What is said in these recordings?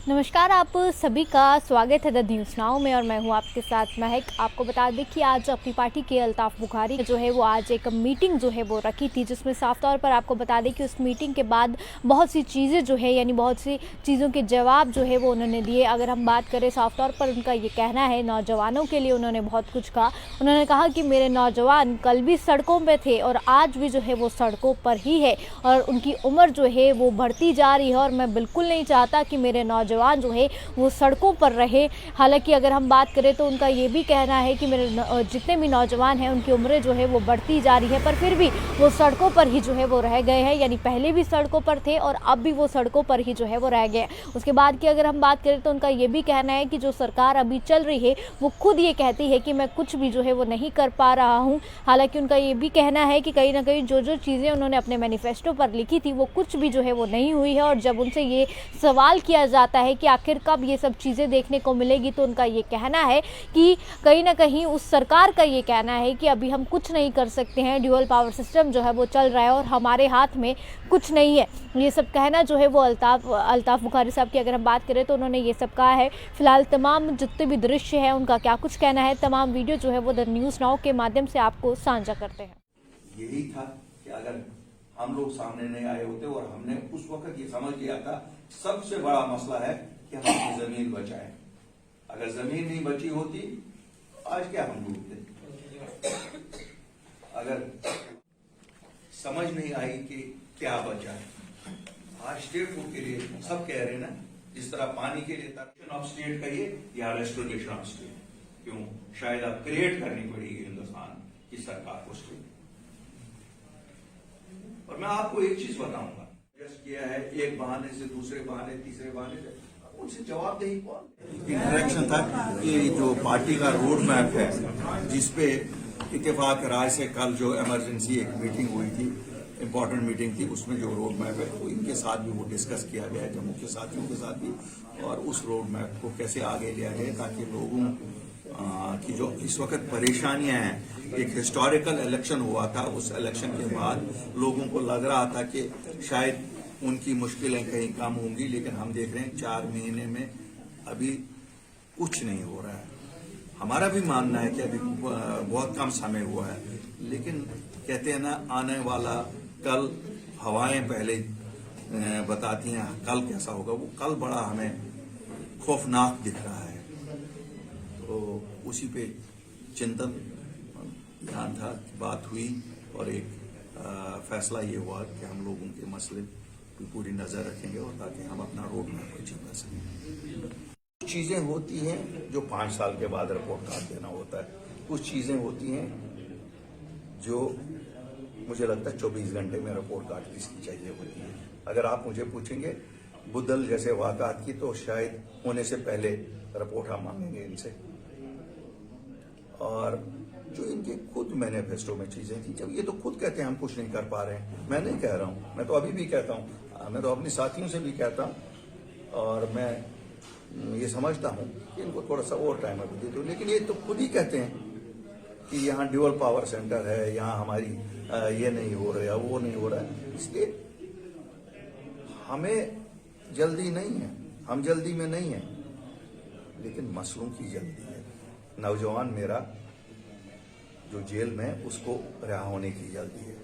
नमस्कार, आप सभी का स्वागत है द न्यूज़ नाउ में और मैं हूं आपके साथ महक। आपको बता दें कि आज अपनी पार्टी के अल्ताफ बुखारी जो है वो आज एक मीटिंग जो है वो रखी थी, जिसमें साफ तौर पर आपको बता दें कि उस मीटिंग के बाद बहुत सी चीज़ें जो है यानी बहुत सी चीज़ों के जवाब जो है वो उन्होंने दिए। अगर हम बात करें साफ तौर पर उनका ये कहना है, नौजवानों के लिए उन्होंने बहुत कुछ कहा। उन्होंने कहा कि मेरे नौजवान कल भी सड़कों पर थे और आज भी जो है वो सड़कों पर ही है और उनकी उम्र जो है वो बढ़ती जा रही है और मैं बिल्कुल नहीं चाहता कि मेरे नौजवान जो है वो सड़कों पर रहे। हालांकि अगर हम बात करें तो उनका ये भी कहना है कि मेरे जितने भी नौजवान हैं उनकी उम्रें जो है वो बढ़ती जा रही है, पर फिर भी वो सड़कों पर ही जो है वो रह गए हैं, यानी पहले भी सड़कों पर थे और अब भी वो सड़कों पर ही जो है वो रह गए। उसके बाद की अगर हम बात करें तो उनका ये भी कहना है कि जो सरकार अभी चल रही है वो खुद ये कहती है कि मैं कुछ भी जो है वो नहीं कर पा रहा हूँ। हालांकि उनका ये भी कहना है कि कहीं ना कहीं जो जो चीज़ें उन्होंने अपने मैनिफेस्टो पर लिखी थी वो कुछ भी जो है वो नहीं हुई है। और जब उनसे ये सवाल किया जाता है कि आखिर कब ये सब चीज़ें देखने को मिलेगी, तो उनका ये कहना है कि कहीं ना कहीं उस सरकार का ये कहना है कि अभी हम कुछ नहीं कर सकते हैं, ड्यूअल पावर सिस्टम जो है वो चल रहा है और हमारे हाथ में कुछ नहीं है। ये सब कहना जो है वो अल्ताफ बुखारी साहब की अगर हम बात करें तो उन्होंने ये सब कहा है। फिलहाल तमाम जितने भी दृश्य हैं उनका क्या कुछ कहना है, तमाम वीडियो जो है वो द न्यूज़ नाउ के माध्यम से आपको साझा करते हैं। यही था कि अगर हम लोग सामने नहीं आए होते और हमने उस वक्त ये समझ लिया था सबसे बड़ा मसला है कि हम अपनी जमीन बचाएं। अगर जमीन नहीं बची होती आज क्या हम डूबते। अगर समझ नहीं आई कि क्या बचा है, आज स्टेट फूड के लिए सब कह रहे हैं ना, जिस तरह पानी के लिए तर्शन ऑफ स्टेट कहिए या रेस्टोरेशन ऑफ स्टेट, क्यों शायद अब क्रिएट करनी पड़ेगी हिंदुस्तान की सरकार को स्टेट। और मैं आपको एक चीज बताऊंगा, जस्ट किया है एक बहाने से दूसरे बहाने तीसरे बहाने से, उनसे जवाबदेही कौन। इंटरेक्शन था कि जो पार्टी का रोड मैप है जिसपे इत्तेफाक राय से कल जो इमरजेंसी एक मीटिंग हुई थी, इंपॉर्टेंट मीटिंग थी, उसमें जो रोड मैप है वो इनके साथ भी वो डिस्कस किया गया है, जम्मू के साथियों के साथ भी, और उस रोड मैप को कैसे आगे लिया जाए ताकि लोगों की जो इस वक्त परेशानियां हैं, एक हिस्टोरिकल इलेक्शन हुआ था, उस इलेक्शन के बाद लोगों को लग रहा था कि शायद उनकी मुश्किलें कहीं कम होंगी, लेकिन हम देख रहे हैं 4 महीने में अभी कुछ नहीं हो रहा है। हमारा भी मानना है कि अभी बहुत कम समय हुआ है, लेकिन कहते हैं ना, आने वाला कल हवाएं पहले बताती हैं कल कैसा होगा। वो कल बड़ा हमें खौफनाक दिख रहा है, तो उसी पे चिंतन ध्यान था, बात हुई और एक फैसला ये हुआ कि हम लोगों के मसले की पूरी नजर रखेंगे और ताकि हम अपना रोड मैप अचीव कर सकें। कुछ चीजें होती हैं जो 5 साल के बाद रिपोर्ट कार्ड देना होता है, कुछ चीजें होती हैं जो मुझे लगता है 24 घंटे में रिपोर्ट कार्ड किसकी चाहिए होती है। अगर आप मुझे पूछेंगे बुद्धल जैसे वाक़ात की, तो शायद होने से पहले रिपोर्ट हम मांगेंगे इनसे। और जो इनके खुद मैनिफेस्टो में चीजें थी, जब ये तो खुद कहते हैं हम कुछ नहीं कर पा रहे हैं, मैं नहीं कह रहा हूं, मैं तो अभी भी कहता हूं, मैं तो अपने साथियों से भी कहता हूं और मैं ये समझता हूं कि इनको थोड़ा सा और टाइम अभी दे दो, लेकिन ये तो खुद ही कहते हैं कि यहाँ ड्यूअल पावर सेंटर है, यहाँ हमारी ये नहीं हो रहा, वो नहीं हो रहा है। इसलिए हमें जल्दी नहीं है, हम जल्दी में नहीं है, लेकिन मसलों की जल्दी है। नौजवान मेरा जो जेल में, उसको रिहा होने की जल्दी है।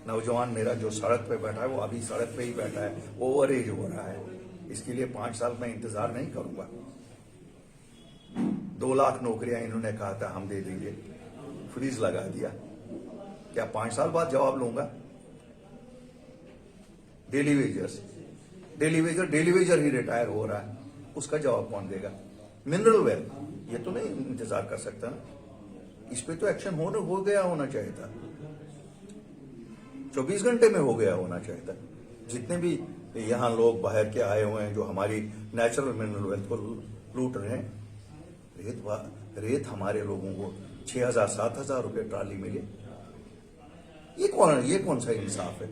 नौजवान मेरा जो सड़क पे बैठा है वो अभी सड़क पे ही बैठा है, ओवर एज हो रहा है, इसके लिए 5 साल में इंतजार नहीं करूंगा। 2 लाख नौकरियां इन्होंने कहा था हम दे देंगे, फ्रीज लगा दिया, क्या 5 साल बाद जवाब लूंगा। डेली वेजर ही रिटायर हो रहा है, उसका जवाब कौन देगा। मिनरल वेल ये तो नहीं इंतजार कर सकता ना, इस पे तो एक्शन हो गया होना चाहिए था, 24 घंटे में हो गया होना चाहिए था। जितने भी यहाँ लोग बाहर के आए हुए हैं जो हमारी नेचुरल मिनरल वेल्थ को लूट रहे हैं, रेत हमारे लोगों को 6,000 7,000 रुपए ट्राली मिले, ये कौन सा इंसाफ है।